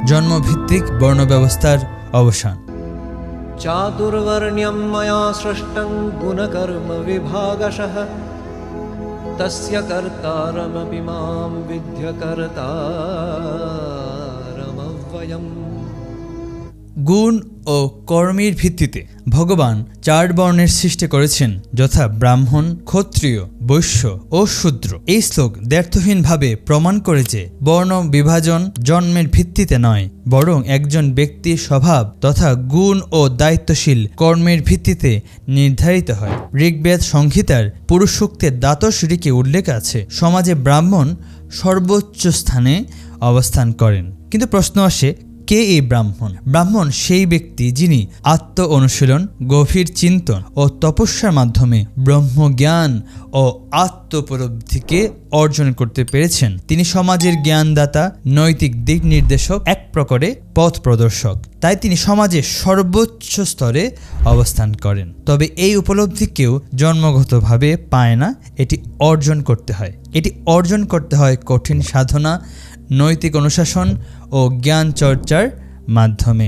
জন্মভিত্তিক বর্ণ ব্যবস্থার অবসান। চাতুর্বর্ণ্যম ময়া সৃষ্টং গুণকর্ম বিভাগশঃ তস্য কর্তারমপি মাম বিদ্য কর্তারমব্যয়ম। গুণ ও কর্মের ভিত্তিতে ভগবান 4 বর্ণের সৃষ্টি করেছেন, যথা ব্রাহ্মণ, ক্ষত্রিয়, বৈশ্য ও শূদ্র। এই শ্লোক দ্ব্যর্থহীনভাবে প্রমাণ করে যে বর্ণ বিভাজন জন্মের ভিত্তিতে নয়, বরং একজন ব্যক্তির স্বভাব তথা গুণ ও দায়িত্বশীল কর্মের ভিত্তিতে নির্ধারিত হয়। ঋগ্বেদ সংহিতার পুরুষ সূক্তের দ্বাদশ ঋকে উল্লেখ আছে, সমাজে ব্রাহ্মণ সর্বোচ্চ স্থানে অবস্থান করেন। কিন্তু প্রশ্ন আসে, কে এই ব্রাহ্মণ? ব্রাহ্মণ সেই ব্যক্তি যিনি আত্ম অনুশীলন, গভীর চিন্তন ও তপস্যার মাধ্যমে ব্রহ্মজ্ঞান ও আত্মোপলব্ধিকে অর্জন করতে পেরেছেন। তিনি সমাজের জ্ঞানদাতা, নৈতিক দিক নির্দেশক, এক প্রকারে পথ প্রদর্শক। তাই তিনি সমাজের সর্বোচ্চ স্তরে অবস্থান করেন। তবে এই উপলব্ধি কেউ জন্মগতভাবে পায় না, এটি অর্জন করতে হয়। এটি অর্জন করতে হয় কঠিন সাধনা, নৈতিক অনুশাসন ও জ্ঞান চর্চার মাধ্যমে।